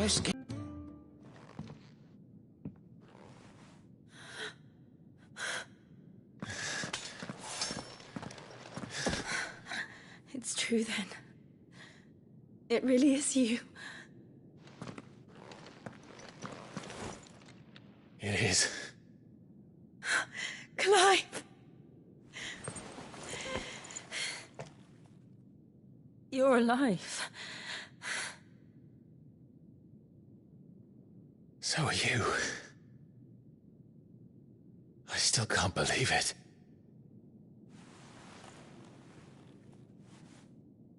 escape. It's true then. It really is you. It is. Clive! You're alive. So are you. I still can't believe it.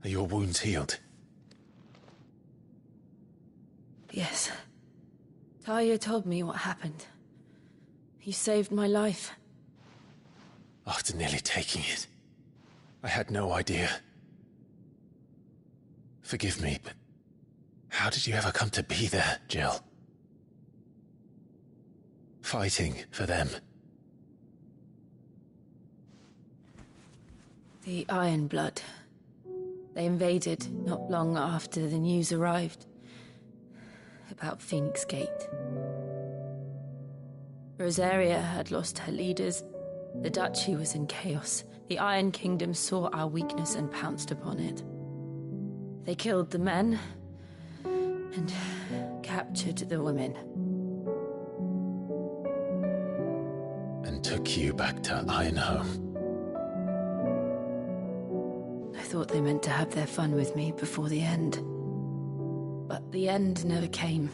Are your wounds healed? Yes. Talia told me what happened. You saved my life. After nearly taking it, I had no idea. Forgive me, but how did you ever come to be there, Jill? Fighting for them. The Iron Blood. They invaded not long after the news arrived about Phoenix Gate. Rosaria had lost her leaders. The Duchy was in chaos. The Iron Kingdom saw our weakness and pounced upon it. They killed the men and captured the women. And took you back to Ironhome. I thought they meant to have their fun with me before the end. But the end never came.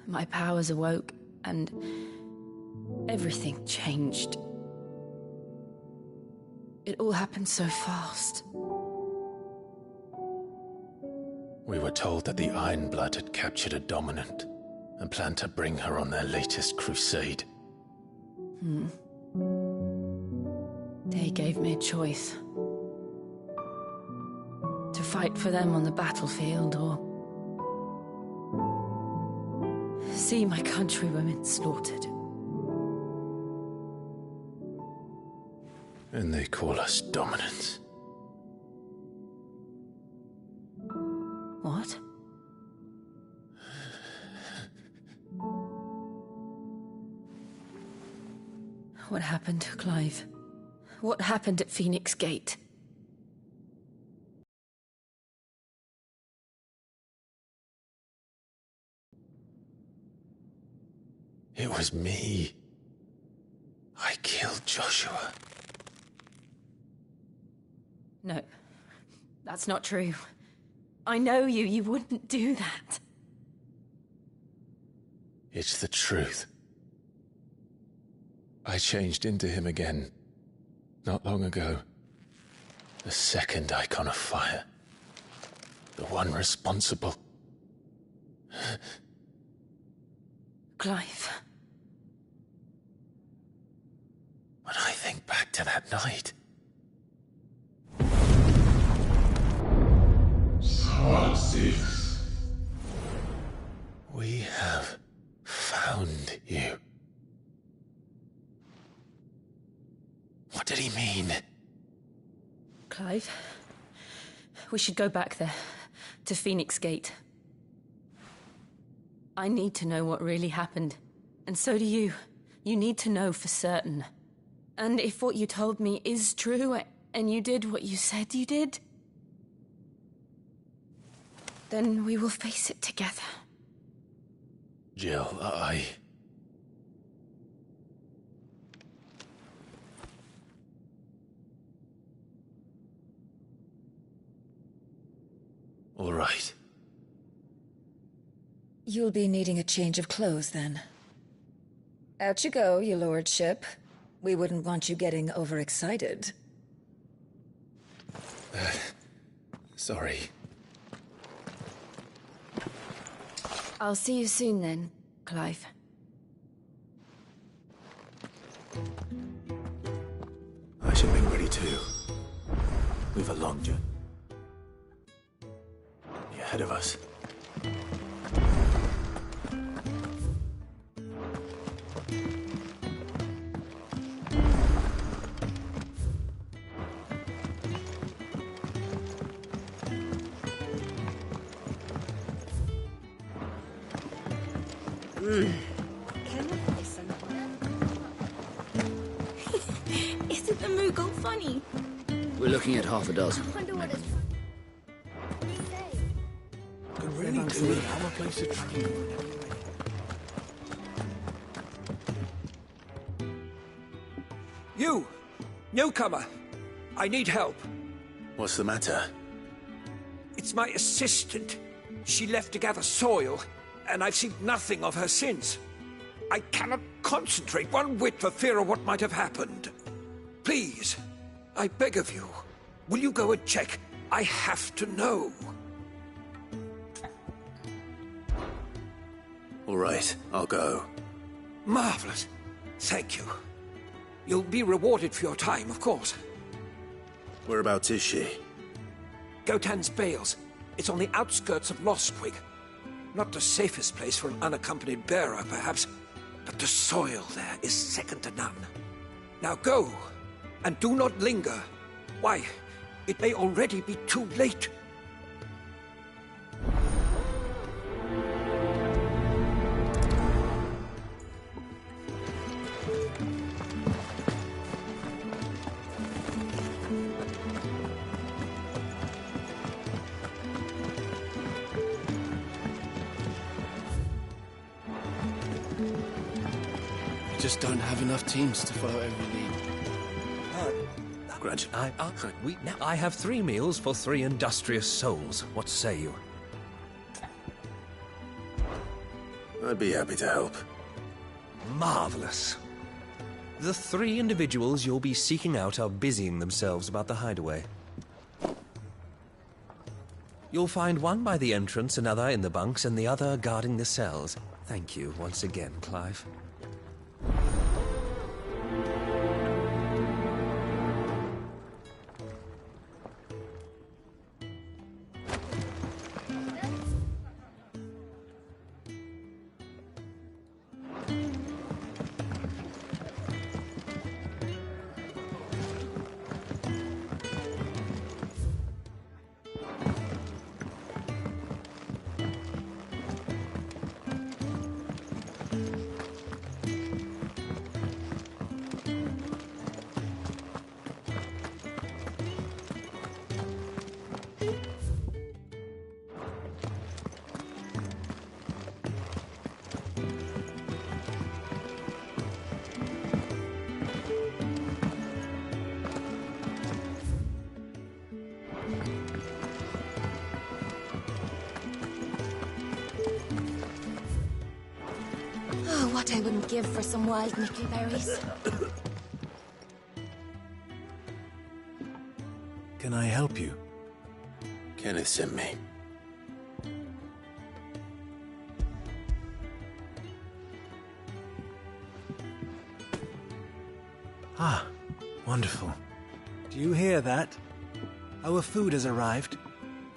My powers awoke, and everything changed. It all happened so fast. We were told that the Iron Blood had captured a dominant and planned to bring her on their latest crusade. They gave me a choice. To fight for them on the battlefield, or see my countrywomen slaughtered. And they call us dominants. What? What happened, Clive? What happened at Phoenix Gate? It was me. I killed Joshua. No, that's not true. I know you. You wouldn't do that. It's the truth. I changed into him again, not long ago. The second icon of fire. The one responsible. Clive. When I think back to that night... Part 6. We have found you. What did he mean? Clive, we should go back there, to Phoenix Gate. I need to know what really happened, and so do you. You need to know for certain. And if what you told me is true, and you did what you said you did, then we will face it together. Jill, All right. You'll be needing a change of clothes, then. Out you go, your lordship. We wouldn't want you getting overexcited. Sorry. I'll see you soon then, Clive. I should be ready too. We've a long journey ahead of us. listen. Isn't the Moogle funny? We're looking at half a dozen. I wonder what it's... Could really do it. Have a place to train. You! Newcomer! I need help. What's the matter? It's my assistant. She left to gather soil, and I've seen nothing of her since. I cannot concentrate one whit for fear of what might have happened. Please, I beg of you, will you go and check? I have to know. All right, I'll go. Marvelous. Thank you. You'll be rewarded for your time, of course. Whereabouts is she? Gotan's Bales. It's on the outskirts of Lostwig. Not the safest place for an unaccompanied bearer, perhaps, but the soil there is second to none. Now go, and do not linger. Why, it may already be too late. We just don't have enough teams to follow every lead. Grudge. I have 3 meals for 3 industrious souls. What say you? I'd be happy to help. Marvelous. The 3 individuals you'll be seeking out are busying themselves about the hideaway. You'll find one by the entrance, another in the bunks, and the other guarding the cells. Thank you once again, Clive. Oh, what I wouldn't give for some wild nickelberries. Can I help you? Kenneth sent me. Ah, wonderful. Do you hear that? Our food has arrived.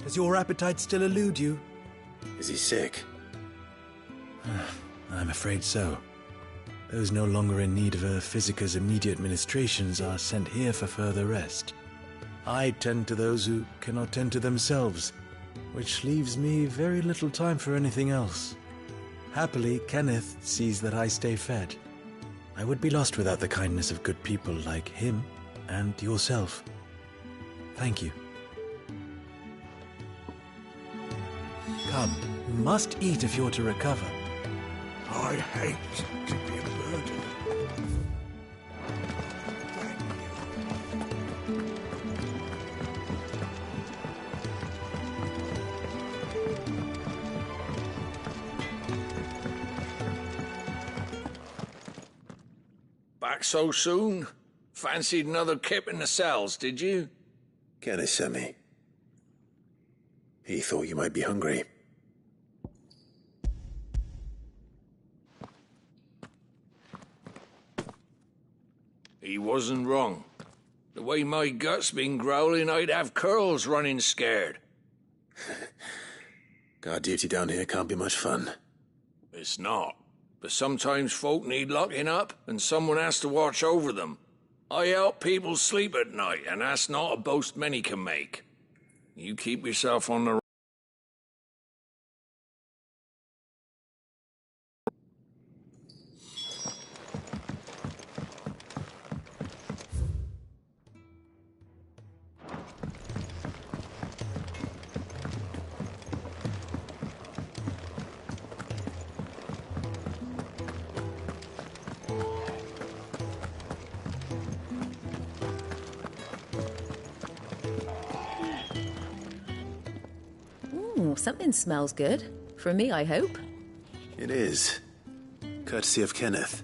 Does your appetite still elude you? Is he sick? I'm afraid so. Those no longer in need of a Physica's immediate ministrations are sent here for further rest. I tend to those who cannot tend to themselves, which leaves me very little time for anything else. Happily, Kenneth sees that I stay fed. I would be lost without the kindness of good people like him and yourself. Thank you. Come, you must eat if you're to recover. I hate to be a burden. Thank you. Back so soon? Fancied another kip in the cells, did you? Kenneth sent me. He thought you might be hungry. He wasn't wrong. The way my gut's been growling, I'd have curls running scared. Guard duty down here can't be much fun. It's not. But sometimes folk need locking up, and someone has to watch over them. I help people sleep at night, and that's not a boast many can make. You keep yourself on the... something smells good. For me, I hope. It is. Courtesy of Kenneth.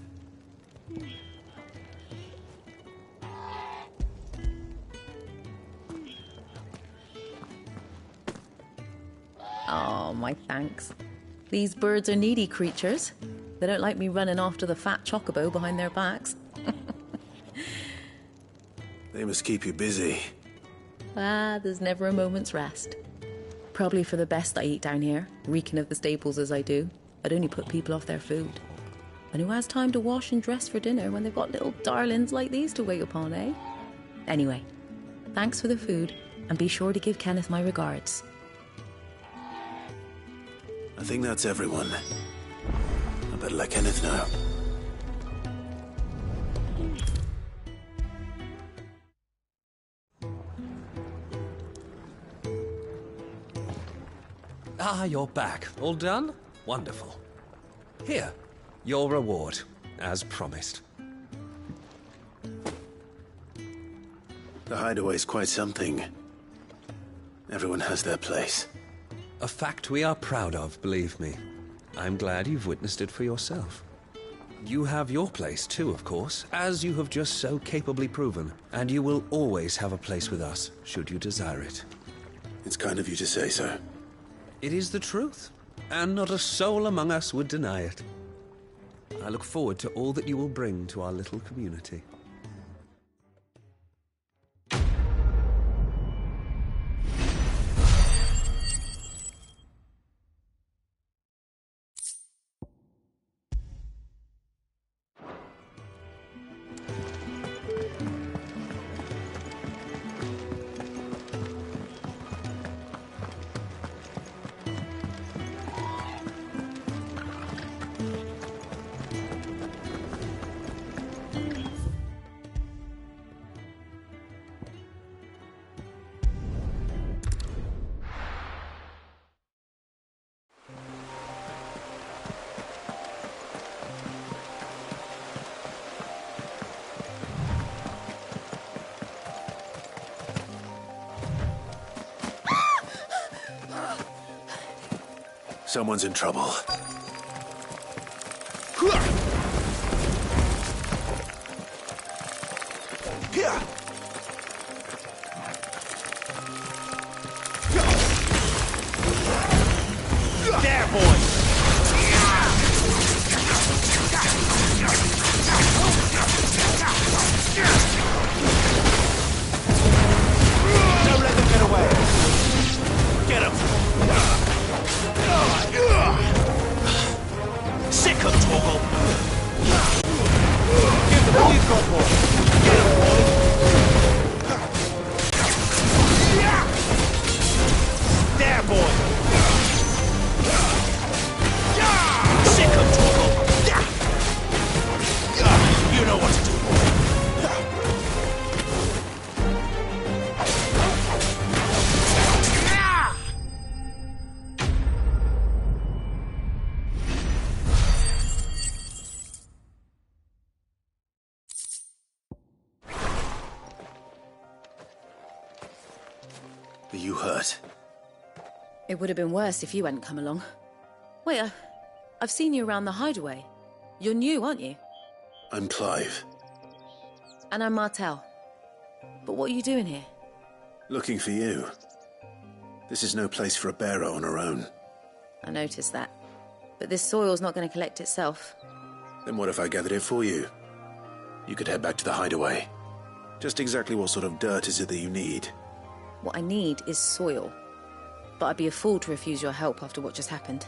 Oh, my thanks. These birds are needy creatures. They don't like me running after the fat chocobo behind their backs. They must keep you busy. There's never a moment's rest. Probably for the best I eat down here, reeking of the staples as I do. I'd only put people off their food. And who has time to wash and dress for dinner when they've got little darlings like these to wait upon, eh? Anyway, thanks for the food, and be sure to give Kenneth my regards. I think that's everyone. I better let Kenneth know. You're back. All done? Wonderful. Here, your reward, as promised. The hideaway's quite something. Everyone has their place. A fact we are proud of, believe me. I'm glad you've witnessed it for yourself. You have your place too, of course, as you have just so capably proven, and you will always have a place with us, should you desire it. It's kind of you to say so. It is the truth, and not a soul among us would deny it. I look forward to all that you will bring to our little community. Someone's in trouble. There, boy! Don't let them get away! Get him! Sick of Torgal! Give them all you've got, boy! Get him, boy! There, boy! Sick of Torgal! You know what to do, boy! Are you hurt? It would have been worse if you hadn't come along. Wait, I've seen you around the hideaway. You're new, aren't you? I'm Clive. And I'm Martel. But what are you doing here? Looking for you. This is no place for a bearer on her own. I noticed that. But this soil's not going to collect itself. Then what if I gathered it for you? You could head back to the hideaway. Just exactly what sort of dirt is it that you need? What I need is soil. But I'd be a fool to refuse your help after what just happened.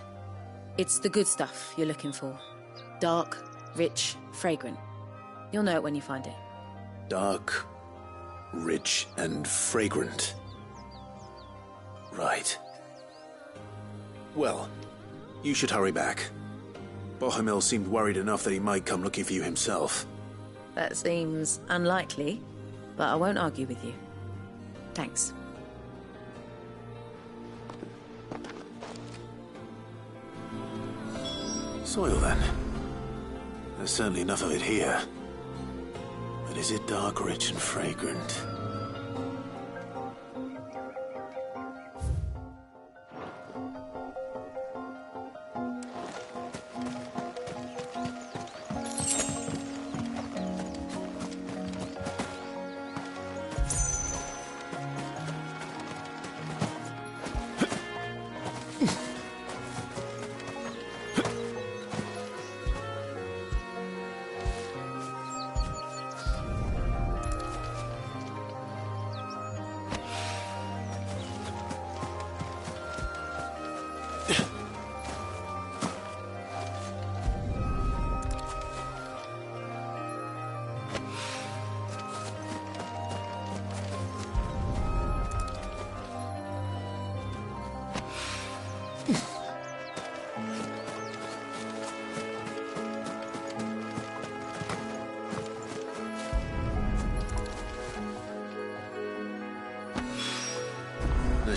It's the good stuff you're looking for. Dark, rich, fragrant. You'll know it when you find it. Dark, rich, and fragrant. Right. Well, you should hurry back. Bohemil seemed worried enough that he might come looking for you himself. That seems unlikely, but I won't argue with you. Thanks. Soil, then. There's certainly enough of it here. But is it dark, rich, and fragrant?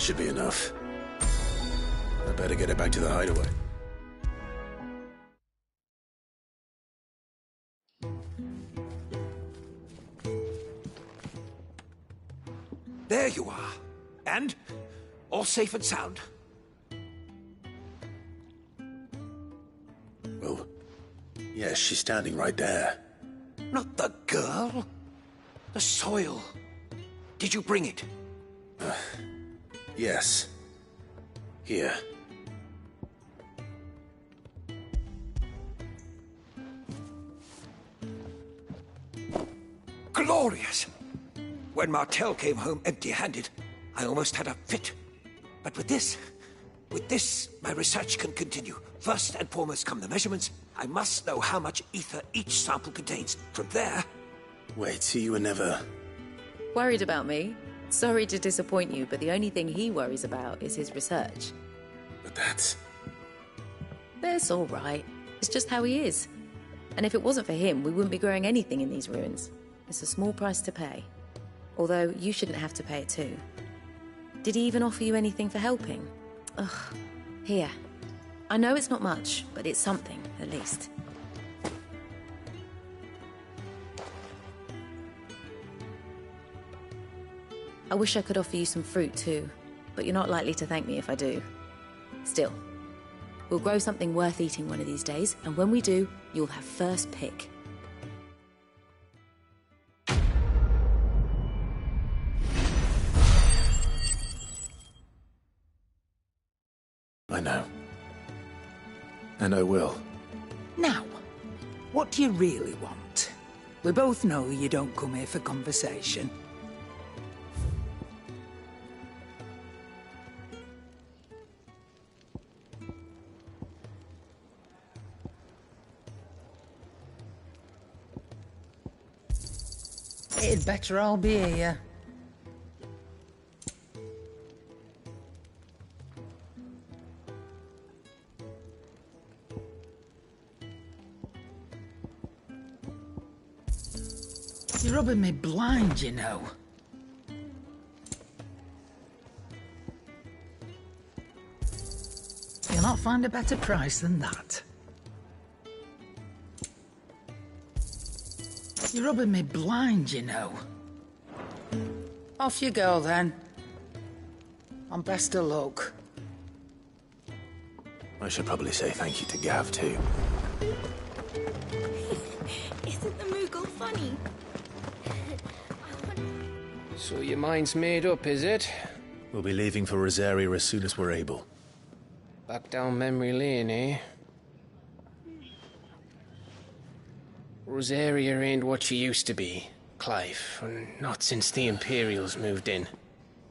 That should be enough. I better get it back to the hideaway. There you are. And? All safe and sound? Well, yes, she's standing right there. Not the girl. The soil. Did you bring it? Yes. Here. Glorious! When Martel came home empty-handed, I almost had a fit. But with this, my research can continue. First and foremost come the measurements. I must know how much ether each sample contains. From there... Wait, so you were never... Worried about me? Sorry to disappoint you, but the only thing he worries about is his research. But that's... That's all right. It's just how he is. And if it wasn't for him, we wouldn't be growing anything in these ruins. It's a small price to pay. Although, you shouldn't have to pay it too. Did he even offer you anything for helping? Ugh. Here. I know it's not much, but it's something, at least. I wish I could offer you some fruit too, but you're not likely to thank me if I do. Still, we'll grow something worth eating one of these days, and when we do, you'll have first pick. I know. And I will. Now, what do you really want? We both know you don't come here for conversation. It'd better all be here. You're rubbing me blind, you know. You'll not find a better price than that. You're rubbing me blind, you know. Off you go, then. And best of luck. I should probably say thank you to Gav, too. Isn't the Moogle funny? So your mind's made up, is it? We'll be leaving for Rosaria as soon as we're able. Back down memory lane, eh? Rosaria ain't what she used to be, Clive. Not since the Imperials moved in.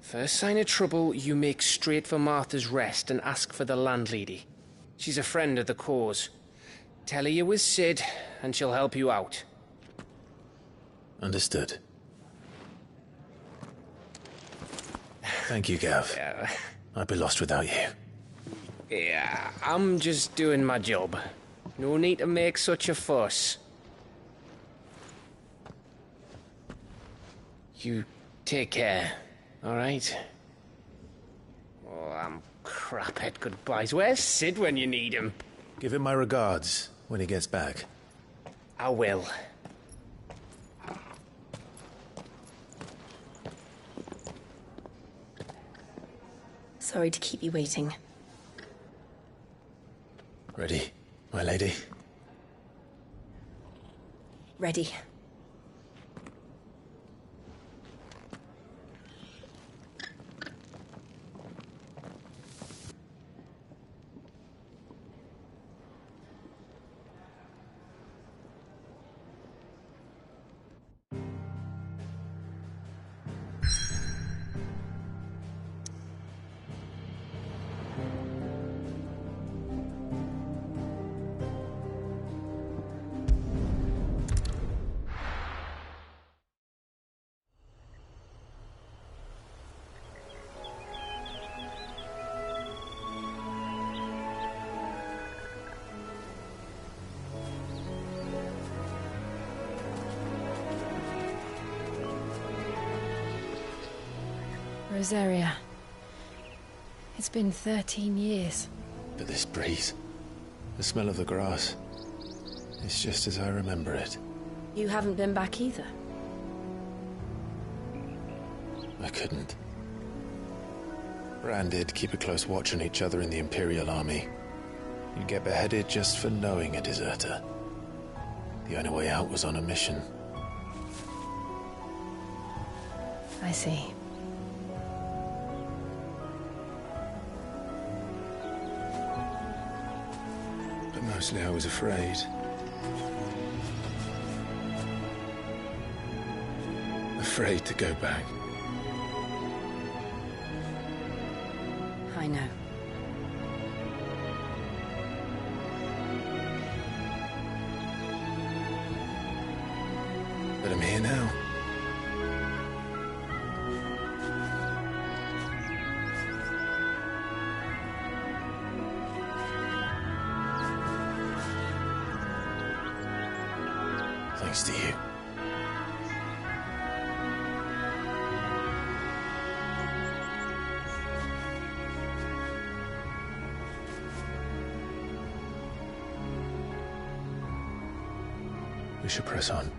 First sign of trouble, you make straight for Martha's Rest and ask for the landlady. She's a friend of the cause. Tell her you was Sid, and she'll help you out. Understood. Thank you, Gav. Yeah. I'd be lost without you. Yeah, I'm just doing my job. No need to make such a fuss. You take care, all right? Oh, I'm crap at goodbyes. Where's Sid when you need him? Give him my regards when he gets back. I will. Sorry to keep you waiting. Ready, my lady? Ready. Rosaria, It's been 13 years. But this breeze, the smell of the grass, it's just as I remember it. You haven't been back either. I couldn't. Bran did keep a close watch on each other in the Imperial Army. You'd get beheaded just for knowing a deserter. The only way out was on a mission. I see. But mostly I was afraid. Afraid to go back. I know. But I'm here now. Thanks to you. We should press on.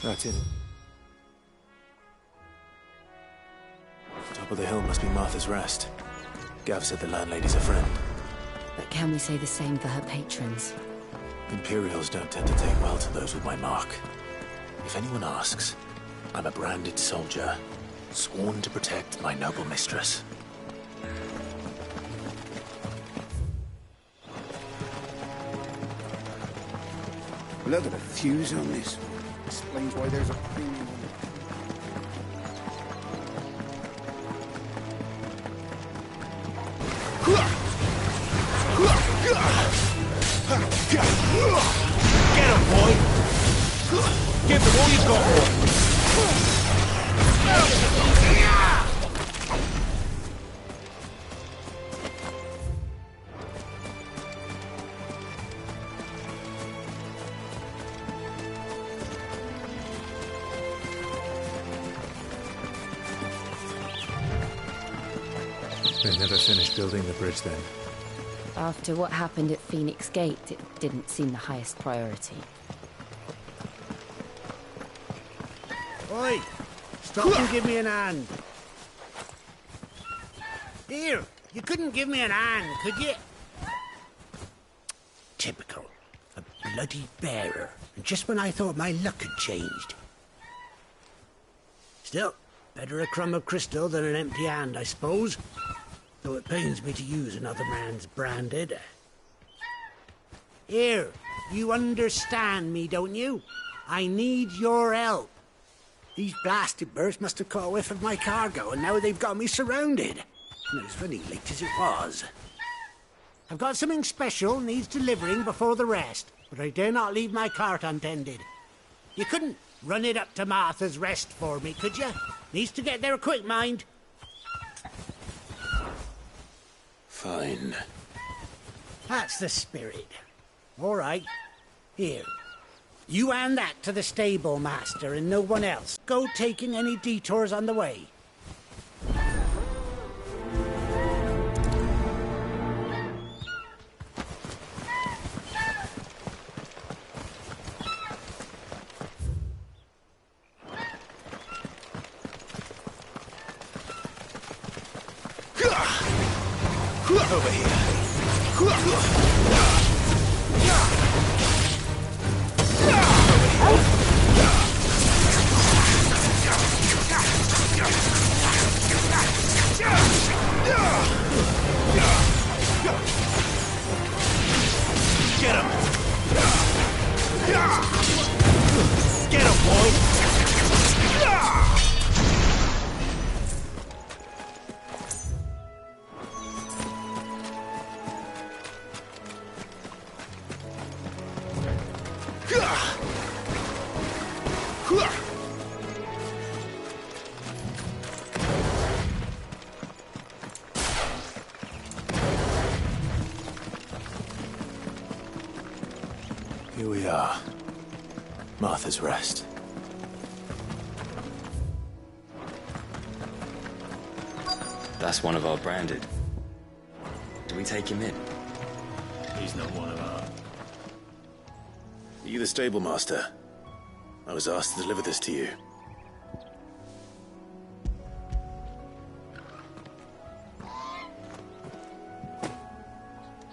That's it. Top of the hill must be Martha's Rest. Gav said the landlady's a friend. But can we say the same for her patrons? Imperials don't tend to take well to those with my mark. If anyone asks, I'm a branded soldier, sworn to protect my noble mistress. Look at the fuse on this. Explains why there's a premium on Get him, boy! Give them all you've got, boy! They never finished building the bridge then. After what happened at Phoenix Gate, it didn't seem the highest priority. Oi! Stop and give me an hand. Here, you couldn't give me an hand, could you? Typical. A bloody bearer. And just when I thought my luck had changed. Still, better a crumb of crystal than an empty hand, I suppose. Though it pains me to use another man's branded. Here, you understand me, don't you? I need your help. These blasted birds must have caught a whiff of my cargo, and now they've got me surrounded. And it was very late as it was. I've got something special needs delivering before the rest, but I dare not leave my cart untended. You couldn't run it up to Martha's Rest for me, could you? Needs to get there quick, mind. Fine. That's the spirit. All right. Here. You hand that to the stable master and no one else. Go taking any detours on the way. Over here. Get him! Get him, boy! are. Martha's Rest. That's one of our branded. Do we take him in? He's not one of our. Are you the stable master? I was asked to deliver this to you.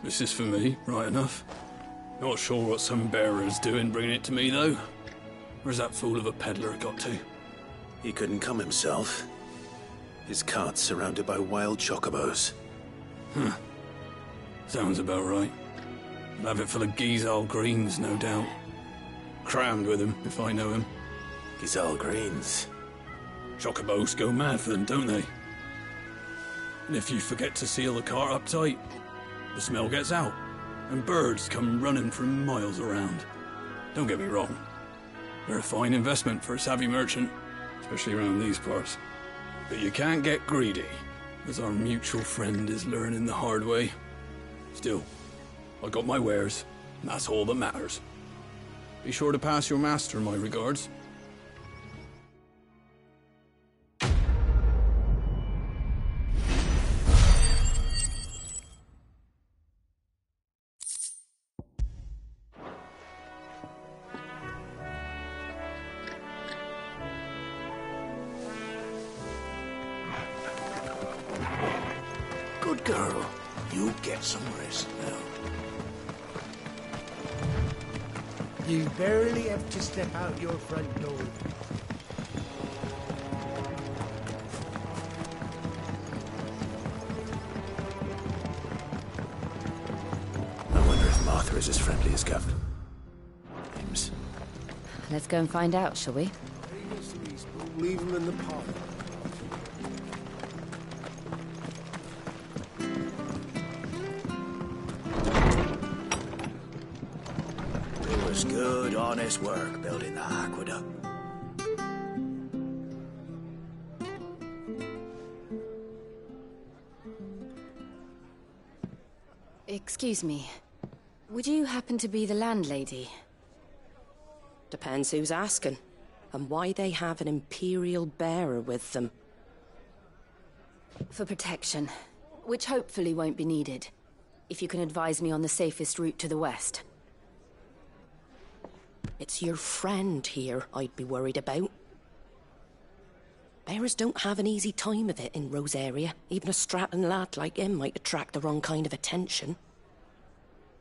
This is for me, right enough. Not sure what some bearer's doing bringing it to me, though. Where's that fool of a peddler got to? He couldn't come himself. His cart's surrounded by wild chocobos. Sounds about right. I'll have it full of Gizal Greens, no doubt. Crammed with him, if I know him. Gizal Greens? Chocobos go mad for them, don't they? And if you forget to seal the cart up tight, the smell gets out, and birds come running from miles around. Don't get me wrong. They're a fine investment for a savvy merchant, especially around these parts. But you can't get greedy, as our mutual friend is learning the hard way. Still, I got my wares, and that's all that matters. Be sure to pass your master my regards. Good girl. You get some rest now. You barely have to step out your front door. I wonder if Martha is as friendly as Gav. Seems. Let's go and find out, shall we? Leave him in the pot. It was good, honest work building the aqueduct. Excuse me. Would you happen to be the landlady? Depends who's asking, and why they have an Imperial bearer with them. For protection, which hopefully won't be needed. If you can advise me on the safest route to the west. It's your friend here I'd be worried about. Bearers don't have an easy time of it in Rosaria. Even a strapping lad like him might attract the wrong kind of attention.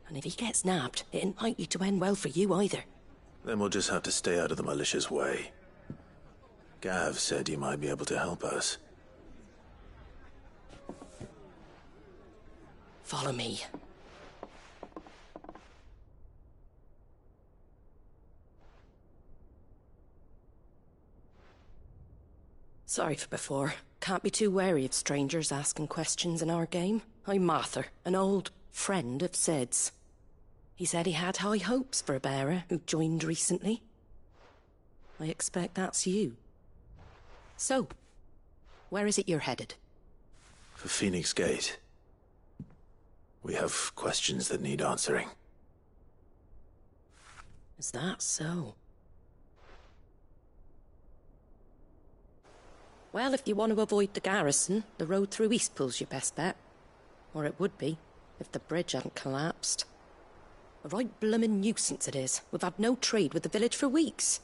And if he gets nabbed, it ain't likely to end well for you either. Then we'll just have to stay out of the malicious way. Gav said you might be able to help us. Follow me. Sorry for before. Can't be too wary of strangers asking questions in our game. I'm Martha, an old friend of Sid's. He said he had high hopes for a bearer who joined recently. I expect that's you. So, where is it you're headed? For Phoenix Gate. We have questions that need answering. Is that so? Well, if you want to avoid the garrison, the road through Eastpool's your best bet. Or it would be, if the bridge hadn't collapsed. A right bloomin' nuisance it is. We've had no trade with the village for weeks.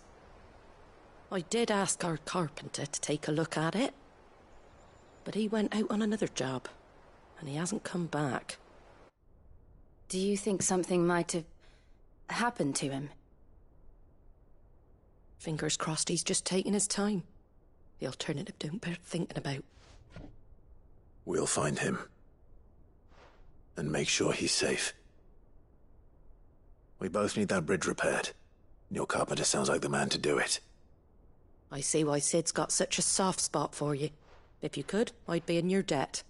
I did ask our carpenter to take a look at it. But he went out on another job, and he hasn't come back. Do you think something might have happened to him? Fingers crossed he's just taking his time. The alternative don't bear thinking about. We'll find him. And make sure he's safe. We both need that bridge repaired. Your carpenter sounds like the man to do it. I see why Sid's got such a soft spot for you. If you could, I'd be in your debt.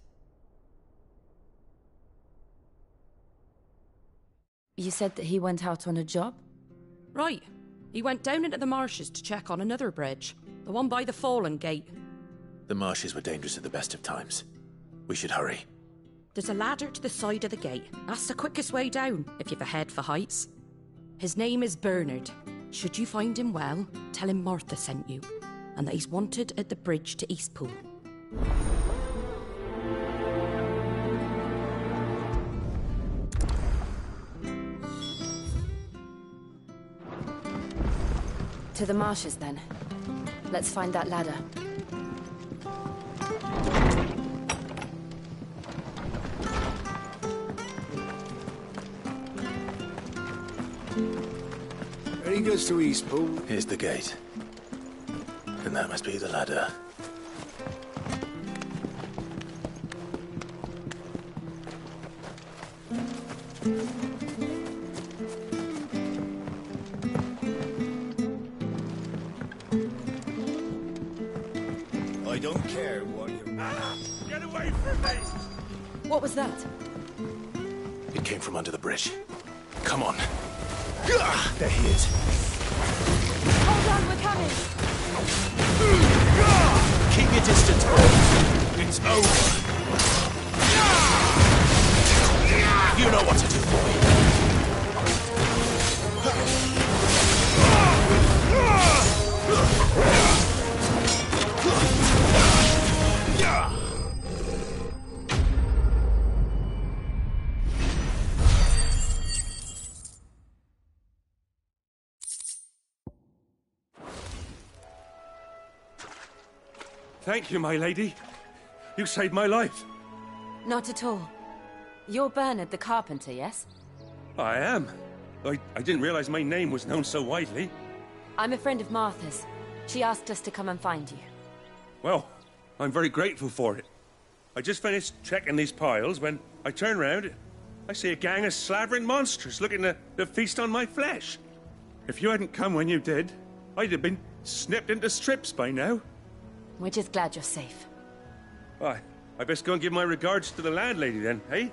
You said that he went out on a job? Right. He went down into the marshes to check on another bridge. The one by the Fallen Gate. The marshes were dangerous at the best of times. We should hurry. There's a ladder to the side of the gate. That's the quickest way down, if you've a head for heights. His name is Bernard. Should you find him well, tell him Martha sent you, and that he's wanted at the bridge to Eastpool. To the marshes, then. Let's find that ladder. He goes to Eastpool. Here's the gate. And that must be the ladder. I don't care what you... Get away from me! What was that? It came from under the bridge. Come on. There he is. Hold on, we're coming! Keep your distance, bro. It's over. You know what to do, boy. Thank you, my lady. You saved my life. Not at all. You're Bernard the carpenter, yes? I am. I didn't realize my name was known so widely. I'm a friend of Martha's. She asked us to come and find you. Well, I'm very grateful for it. I just finished checking these piles when I turn round. I see a gang of slavering monsters looking to feast on my flesh. If you hadn't come when you did, I'd have been snipped into strips by now. We're just glad you're safe. Why, I best go and give my regards to the landlady then, eh?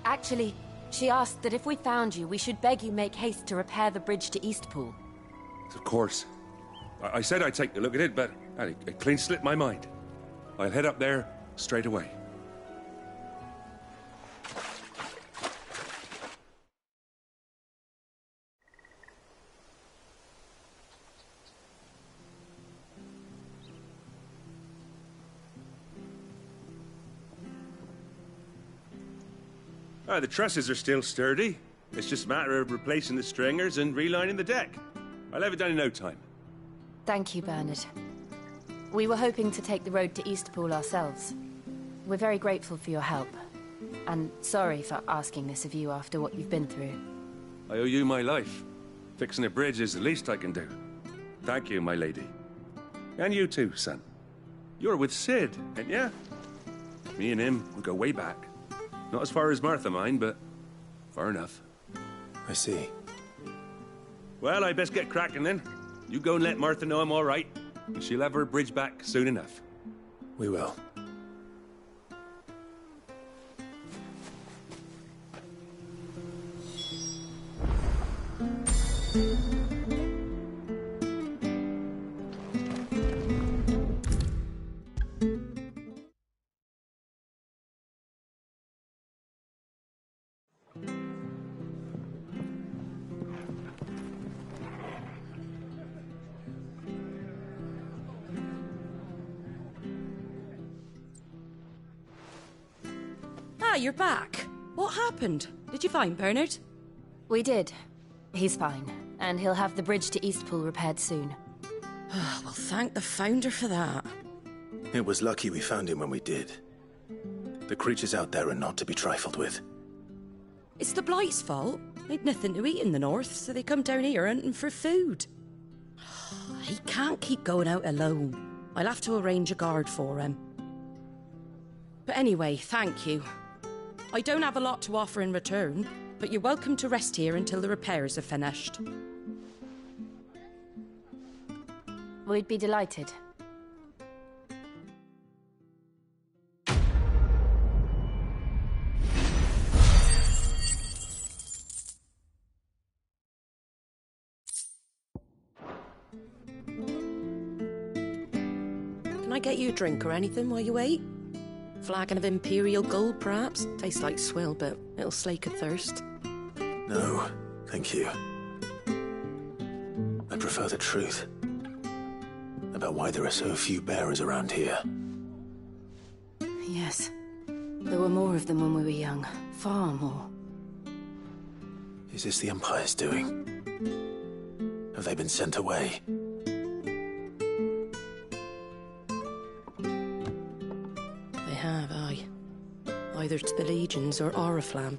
Actually, she asked that if we found you, we should beg you make haste to repair the bridge to Eastpool. Of course. I said I'd take a look at it, but it clean slipped my mind. I'll head up there straight away. The trusses are still sturdy. It's just a matter of replacing the stringers and relining the deck. I'll have it done in no time. Thank you, Bernard. We were hoping to take the road to Eastpool ourselves. We're very grateful for your help. And sorry for asking this of you after what you've been through. I owe you my life. Fixing a bridge is the least I can do. Thank you, my lady. And you too, son. You're with Sid, ain't ya? Me and him, we go way back. Not as far as Martha, mind, but far enough. I see. Well, I best get cracking then. You go and let Martha know I'm all right, and she'll have her bridge back soon enough. We will. You're back. What happened? Did you find Bernard? We did. He's fine, and he'll have the bridge to Eastpool repaired soon. Well, thank the Founder for that. It was lucky we found him when we did. The creatures out there are not to be trifled with. It's the Blight's fault. They'd nothing to eat in the north, so they come down here hunting for food. He can't keep going out alone. I'll have to arrange a guard for him. But anyway, thank you. I don't have a lot to offer in return, but you're welcome to rest here until the repairs are finished. We'd be delighted. Can I get you a drink or anything while you wait? Flagon of Imperial Gold, perhaps? Tastes like swill, but it'll slake a thirst. No, thank you. prefer the truth about why there are so few bearers around here. Yes. There were more of them when we were young. Far more. Is this the Empire's doing? Have they been sent away? They have, aye. Either to the Legions or Oriflamme.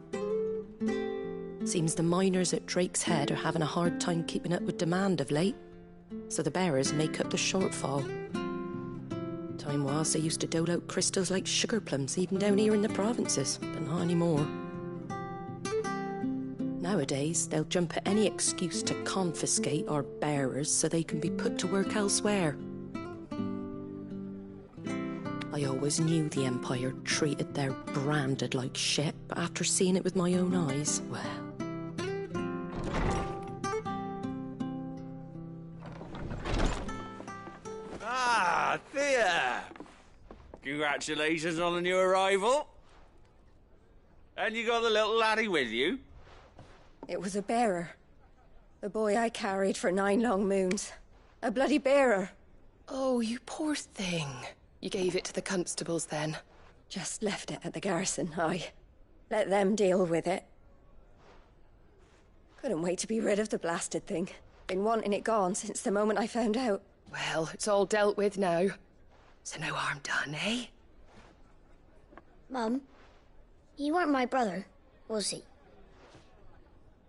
Seems the miners at Drake's Head are having a hard time keeping up with demand of late, so the bearers make up the shortfall. Time was they used to dole out crystals like sugar plums even down here in the provinces, but not anymore. Nowadays, they'll jump at any excuse to confiscate our bearers so they can be put to work elsewhere. I always knew the Empire treated their branded like shit, but after seeing it with my own eyes, well... Ah, Thea! Congratulations on the new arrival. And you got the little laddie with you? It was a bearer. The boy I carried for 9 long moons. A bloody bearer. Oh, you poor thing. You gave it to the constables then? Just left it at the garrison, aye. Let them deal with it. Couldn't wait to be rid of the blasted thing. Been wanting it gone since the moment I found out. Well, it's all dealt with now. So no harm done, eh? Mum, he weren't my brother, was he?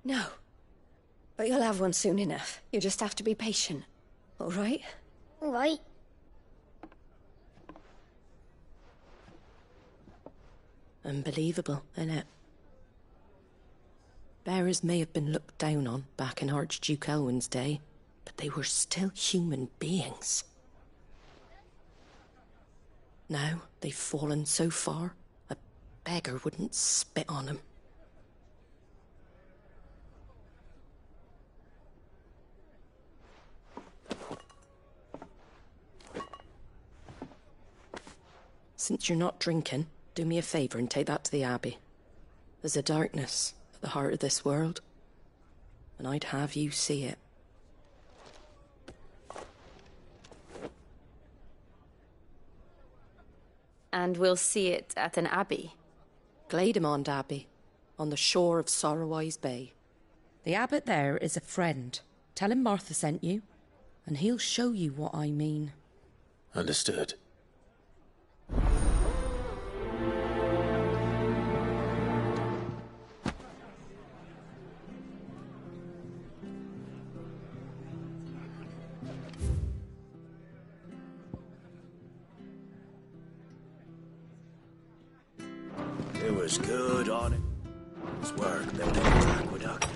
No. But you'll have one soon enough. You just have to be patient. All right? All right. Unbelievable, innit? Bearers may have been looked down on back in Archduke Elwin's day, but they were still human beings. Now they've fallen so far, a beggar wouldn't spit on them. Since you're not drinking, do me a favour and take that to the Abbey. There's a darkness at the heart of this world, and I'd have you see it. And we'll see it at an abbey? Glademond Abbey, on the shore of Sorrowwise Bay. The abbot there is a friend. Tell him Martha sent you, and he'll show you what I mean. Understood. It was good on it. His work building his aqueduct.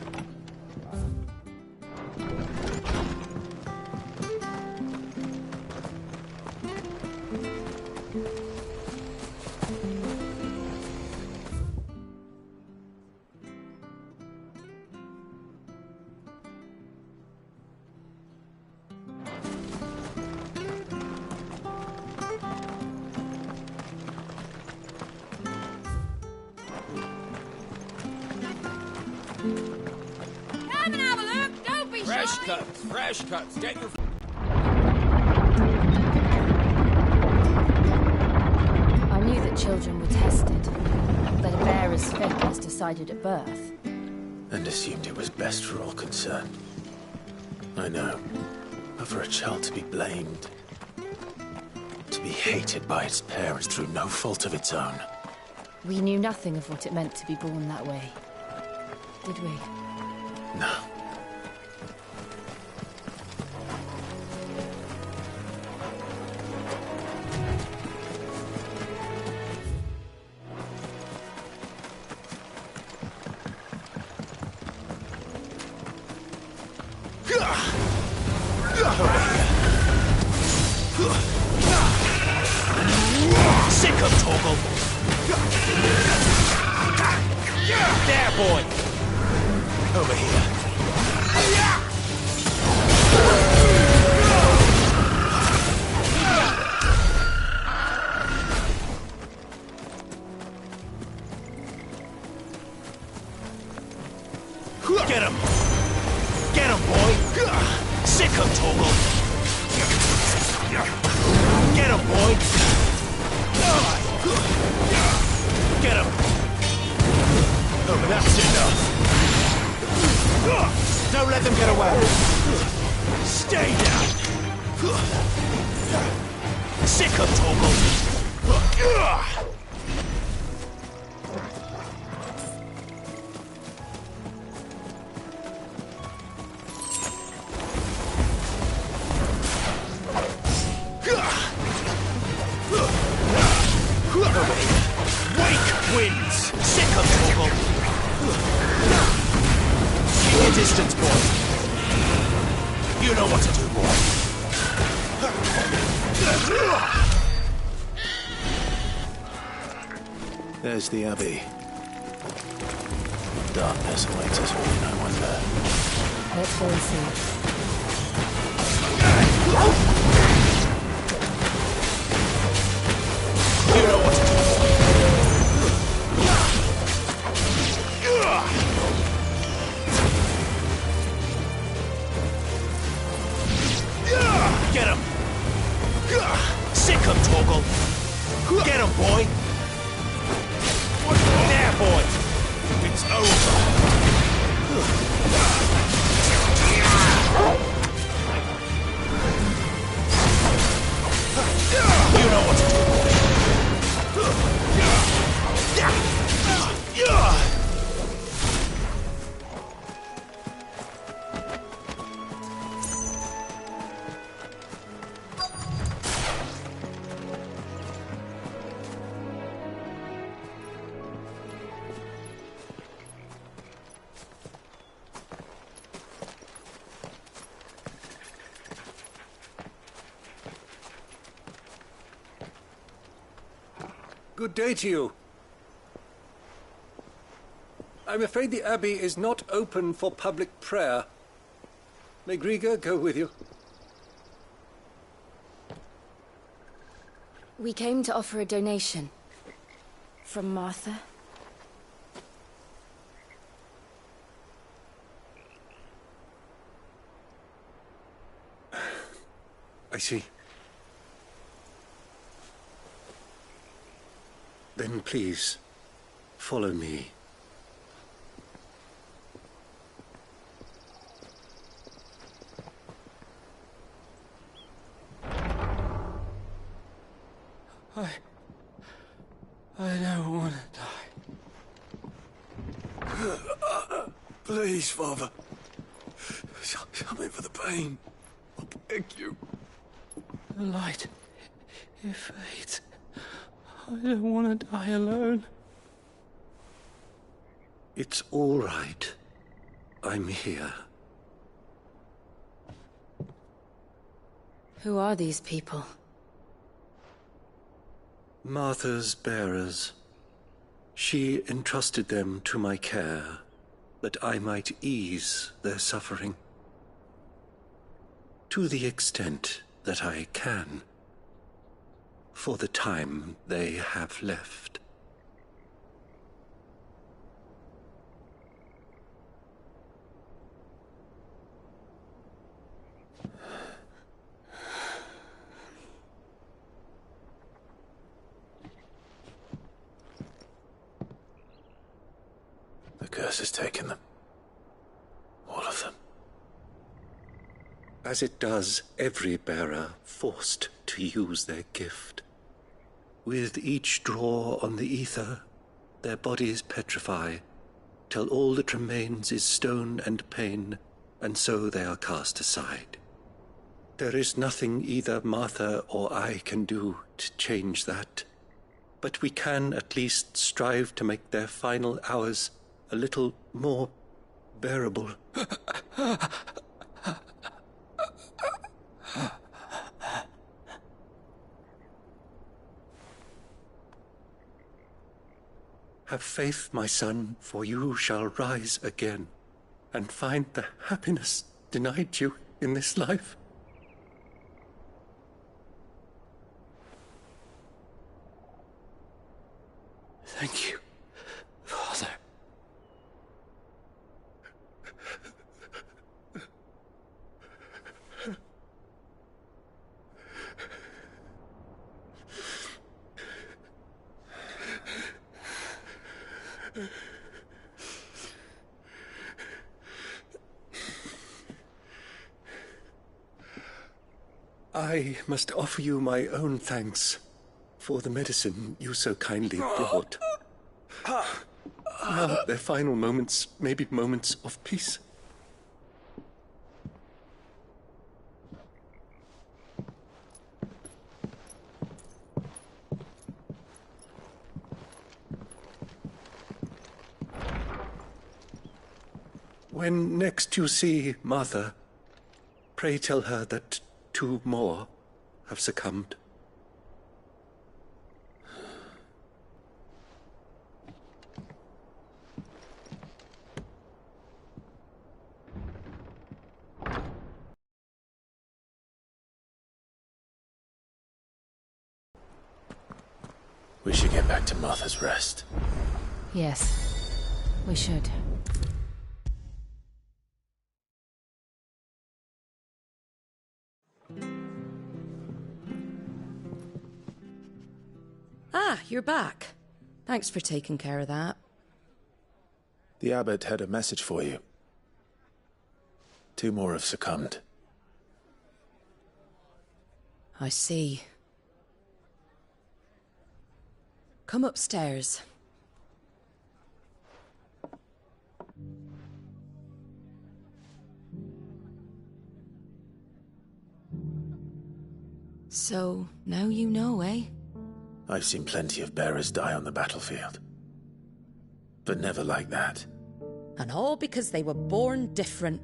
Come and have a look, don't be Fresh shy. cuts, fresh cuts. Get your... I knew that children were tested, that a bearer's fate was decided at birth. And assumed it was best for all concerned. I know. But for a child to be blamed, to be hated by its parents through no fault of its own. We knew nothing of what it meant to be born that way, did we? No. Sick of Torgal! There, boy! Over here. Get him! Get him, boy! Sick That's enough! Don't let them get away! Stay down! Sick of Torgal! Wake winds! Sick of Torgal! Keep your distance, boy! You know what to do, boy! There's the Abbey. Darkness awaits us all, no wonder. Let's go and see. You know what to do. Get him! Sick of Torgal! Get him, boy! There, boy! It's over! You know what to do! Good day to you. I'm afraid the Abbey is not open for public prayer. May Griga go with you? We came to offer a donation. From Martha. I see. Then please, follow me. I don't want to die. Please, Father. Come in for the pain. I beg you. The light, it fades. I don't want to die alone. It's all right. I'm here. Who are these people? Martha's bearers. She entrusted them to my care, that I might ease their suffering. To the extent that I can. For the time they have left. The curse has taken them. All of them. As it does every bearer forced to use their gift. With each draw on the ether, their bodies petrify, till all that remains is stone and pain, and so they are cast aside. There is nothing either Martha or I can do to change that, but we can at least strive to make their final hours a little more bearable. Have faith, my son, for you shall rise again, and find the happiness denied you in this life. Thank you, Father. I must offer you my own thanks for the medicine you so kindly brought. Now, their final moments may be moments of peace. When next you see Martha, pray tell her that 2 more have succumbed. We should get back to Martha's Rest. Yes, we should. Ah, you're back. Thanks for taking care of that. The abbot had a message for you. 2 more have succumbed. I see. Come upstairs. So, now you know, eh? I've seen plenty of bearers die on the battlefield. But never like that. And all because they were born different.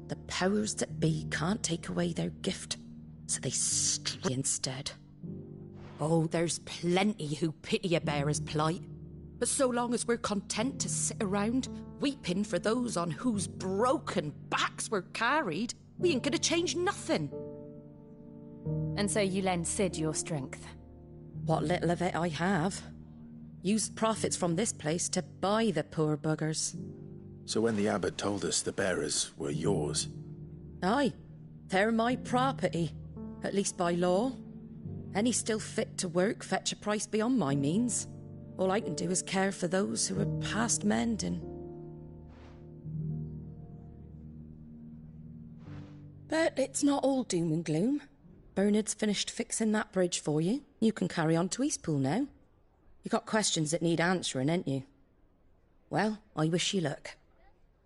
The powers that be can't take away their gift, so they stray instead. Oh, there's plenty who pity a bearer's plight. But so long as we're content to sit around, weeping for those on whose broken backs we're carried, we ain't gonna change nothing. And so you lend Cid your strength? What little of it I have. Used profits from this place to buy the poor buggers. So when the abbot told us the bearers were yours... Aye, they're my property, at least by law. Any still fit to work fetch a price beyond my means. All I can do is care for those who are past mending. But it's not all doom and gloom. Bernard's finished fixing that bridge for you. You can carry on to Eastpool now. You got questions that need answering, ain't you? Well, I wish you luck.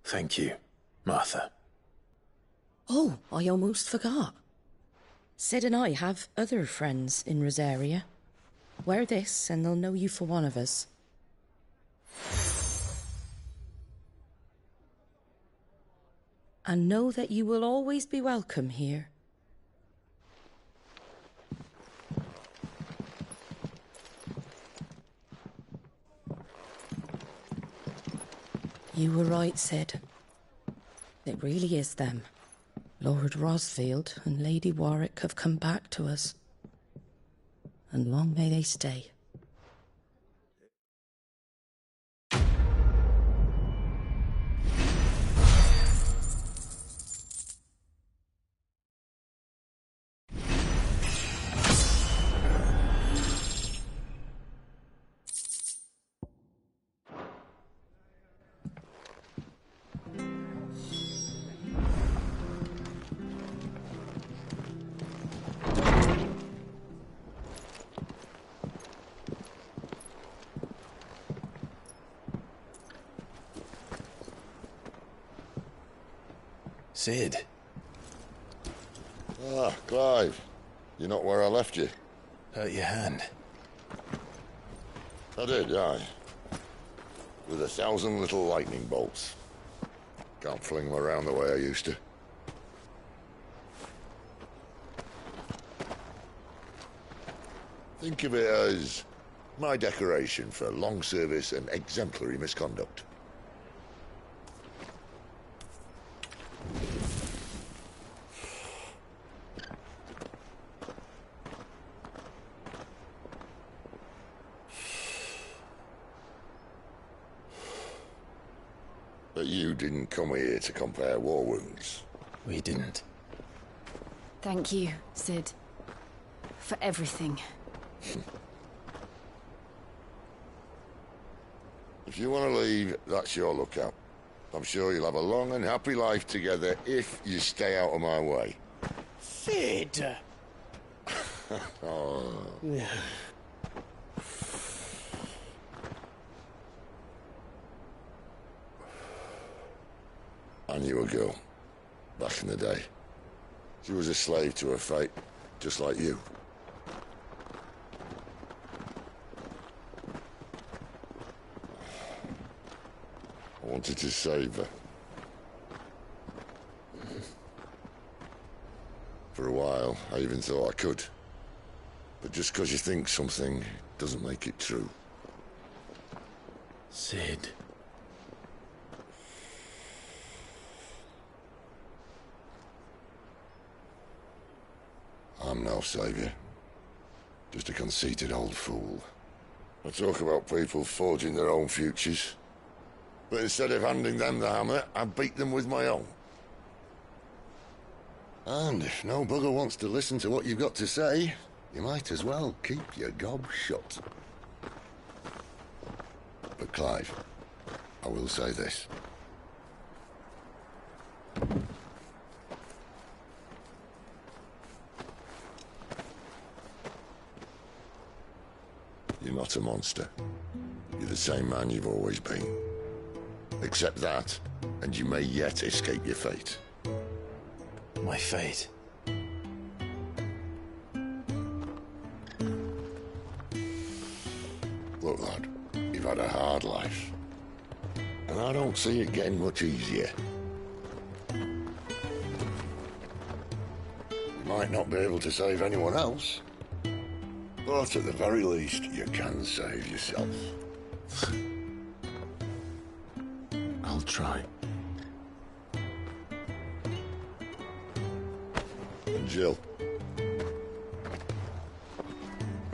Thank you, Martha. Oh, I almost forgot. Cid and I have other friends in Rosaria. Wear this and they'll know you for one of us. And know that you will always be welcome here. You were right, Cid. It really is them. Lord Rosfield and Lady Warwick have come back to us. And long may they stay. Cid. Ah, Clive. You're not where I left you. Hurt your hand. I did, aye. With 1,000 little lightning bolts. Can't fling them around the way I used to. Think of it as my decoration for long service and exemplary misconduct. But you didn't come here to compare war wounds. We didn't. Thank you, Cid. For everything. If you want to leave, that's your lookout. I'm sure you'll have a long and happy life together if you stay out of my way. Cid! Oh. Yeah. I knew a girl, back in the day. She was a slave to her fate, just like you. I wanted to save her. For a while, I even thought I could. But just because you think something doesn't make it true. Sid. I'm no savior. Just a conceited old fool. I talk about people forging their own futures. But instead of handing them the hammer, I beat them with my own. And if no bugger wants to listen to what you've got to say, you might as well keep your gob shut. But Clive, I will say this. You're not a monster. You're the same man you've always been. Accept that, and you may yet escape your fate. My fate? Look, lad, you've had a hard life. And I don't see it getting much easier. You might not be able to save anyone else, but at the very least, you can save yourself. I'll try. And Jill,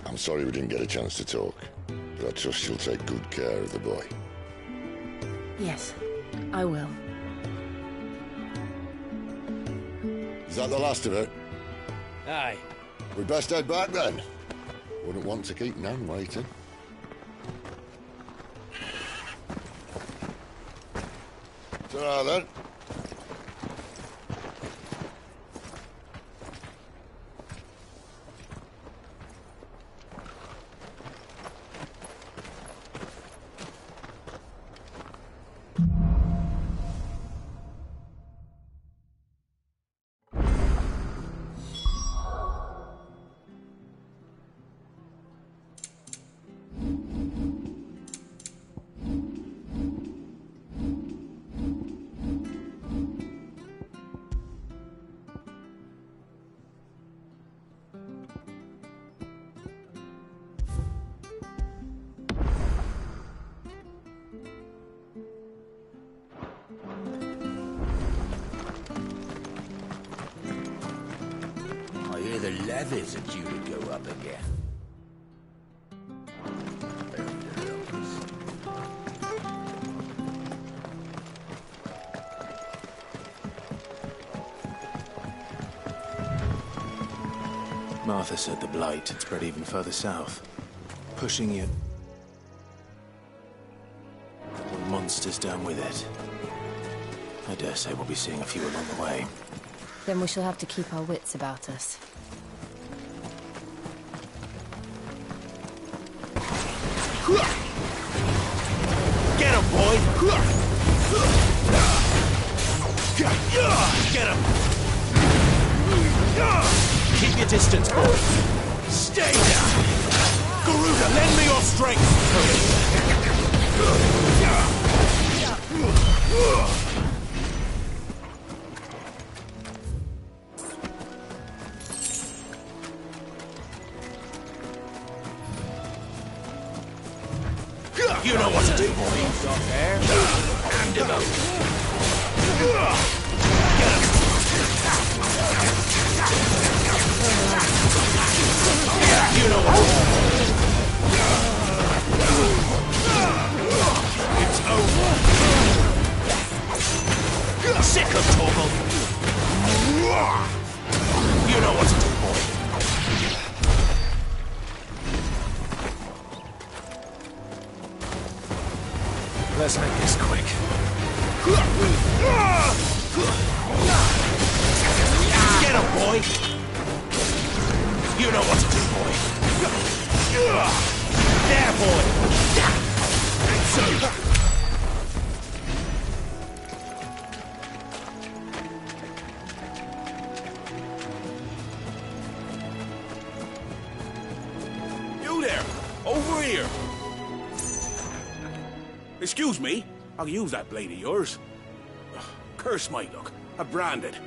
I'm sorry we didn't get a chance to talk, but I trust you'll take good care of the boy. Yes, I will. Is that the last of it? Aye. We'd best head back then. Wouldn't want to keep Nan waiting. Ta-ra then. The levies are due to go up again. Martha said the Blight had spread even further south, pushing you. The monsters down with it. I dare say we'll be seeing a few along the way. Then we shall have to keep our wits about us. Get him, boy! Get him! Keep your distance, boy! Stay down! Garuda, lend me your strength! You know what to do, boy. Stop there. Hand him over. Get him. You know what to do. It's over. Sick of Torgal. You know what to do, boy. Let's make this quick. Get him, boy! You You know what to do, boy. There, boy. So. You there, over here. Excuse me, I'll use that blade of yours. Ugh, curse my luck, I'm branded.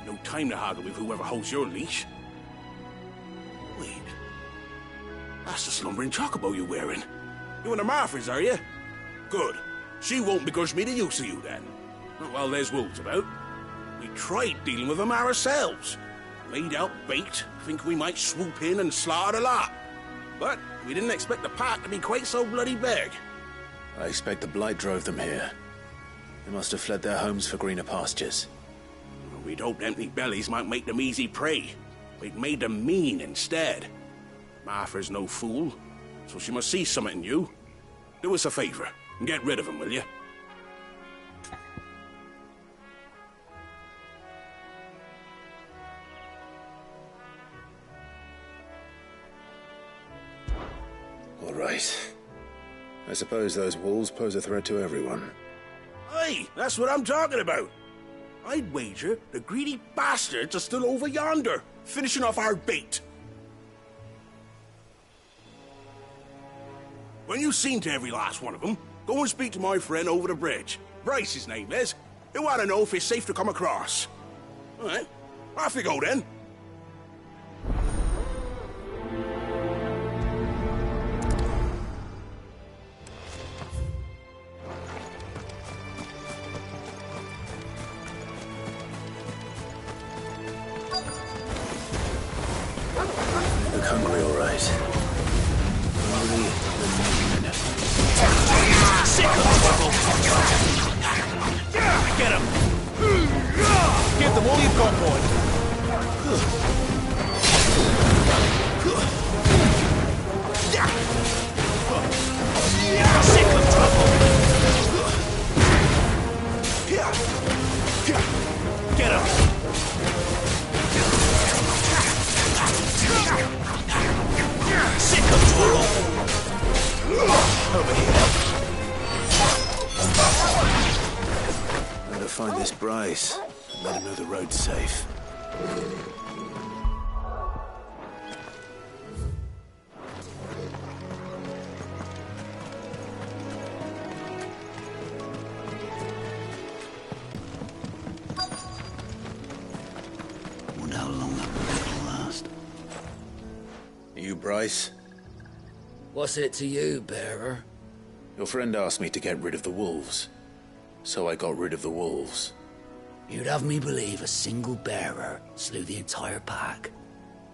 No time to haggle with whoever holds your leash. Wait, that's the slumbering chocobo you're wearing. You and the Marfors, are you? Good. She won't begrudge me the use of you then. Not while there's wolves about. We tried dealing with them ourselves. Laid out bait, think we might swoop in and slaughter the lot. But we didn't expect the pack to be quite so bloody big. I expect the Blight drove them here. They must have fled their homes for greener pastures. We'd hoped empty bellies might make them easy prey. We'd made them mean instead. Martha's no fool, so she must see something in you. Do us a favor and get rid of them, will you? All right. I suppose those wolves pose a threat to everyone. Aye, that's what I'm talking about. I'd wager the greedy bastards are still over yonder, finishing off our bait. When you've seen to every last one of them, go and speak to my friend over the bridge. Bryce, his name is. He'll want to know if it's safe to come across. All right, off you go then. Hungry, all right. Hungry and mean. Sick of trouble! Get him! Give them all you've got, boy! Sick of trouble! Get him! Sick of trouble! Over here. Better find this Bryce and let him know the road's safe. Wonder how long that will last. You, Bryce? What's it to you, bearer? Your friend asked me to get rid of the wolves. So I got rid of the wolves. You'd have me believe a single bearer slew the entire pack.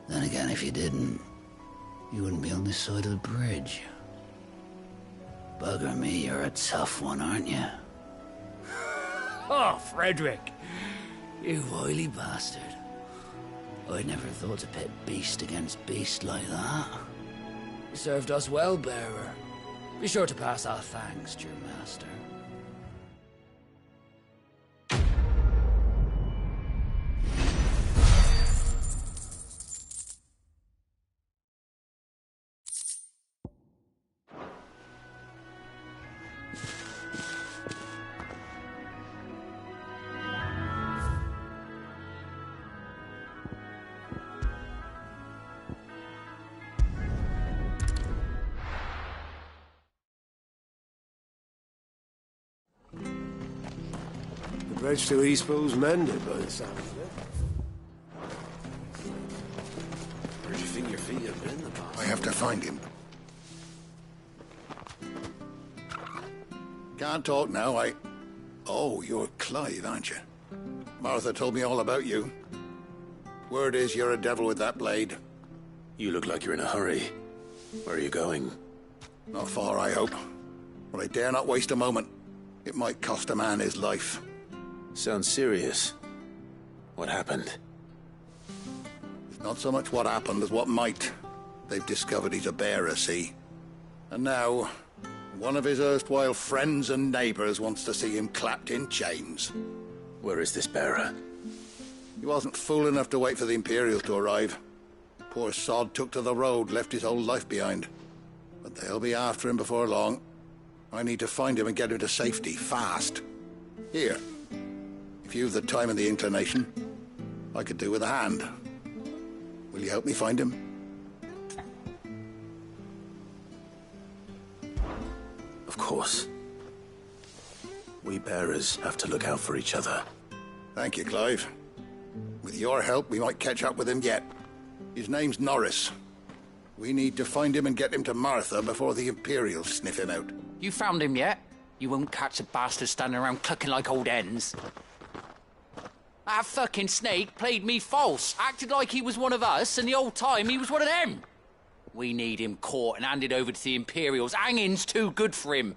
Then again, if you didn't, you wouldn't be on this side of the bridge. Bugger me, you're a tough one, aren't you? Oh, Frederick! You wily bastard. I'd never thought to pit beast against beast like that. You served us well, bearer. Be sure to pass our thanks to your master. The bridge to Eastpool's mended by the sound of it. Where do you think your feet have been the past? I have to find him. Can't talk now, Oh, you're Clive, aren't you? Martha told me all about you. Word is you're a devil with that blade. You look like you're in a hurry. Where are you going? Not far, I hope. But I dare not waste a moment. It might cost a man his life. Sounds serious. What happened? It's not so much what happened as what might. They've discovered he's a bearer, see? And now, one of his erstwhile friends and neighbors wants to see him clapped in chains. Where is this bearer? He wasn't fool enough to wait for the Imperials to arrive. Poor sod took to the road, left his whole life behind. But they'll be after him before long. I need to find him and get him to safety, fast. Here, if you've the time and the inclination, I could do with a hand. Will you help me find him? Of course. We bearers have to look out for each other. Thank you, Clive. With your help, we might catch up with him yet. His name's Norris. We need to find him and get him to Martha before the Imperials sniff him out. You found him yet? You won't catch a bastard standing around clucking like old hens. That fucking snake played me false, acted like he was one of us, and the whole time he was one of them. We need him caught and handed over to the Imperials. Hanging's too good for him.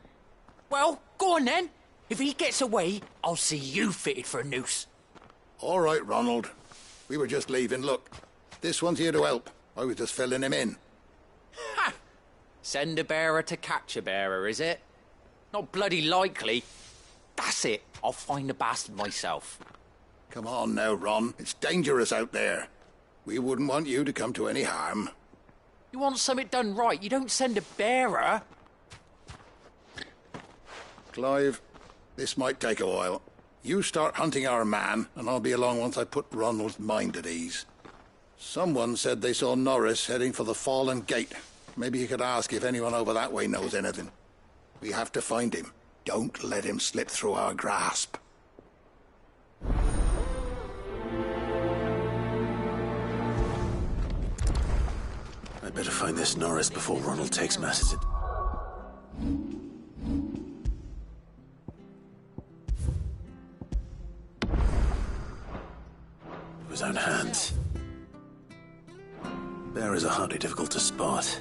Well, go on then. If he gets away, I'll see you fitted for a noose. All right, Ronald. We were just leaving. Look, this one's here to help. I was just filling him in. Ha! Send a bearer to catch a bearer, is it? Not bloody likely. That's it. I'll find the bastard myself. Come on now, Ron. It's dangerous out there. We wouldn't want you to come to any harm. You want something done right, you don't send a bearer. Clive, this might take a while. You start hunting our man, and I'll be along once I put Ronald's mind at ease. Someone said they saw Norris heading for the Fallen Gate. Maybe you could ask if anyone over that way knows anything. We have to find him. Don't let him slip through our grasp. I'd better find this Norris before Ronald takes matters his own hands. Bearers are hardly difficult to spot.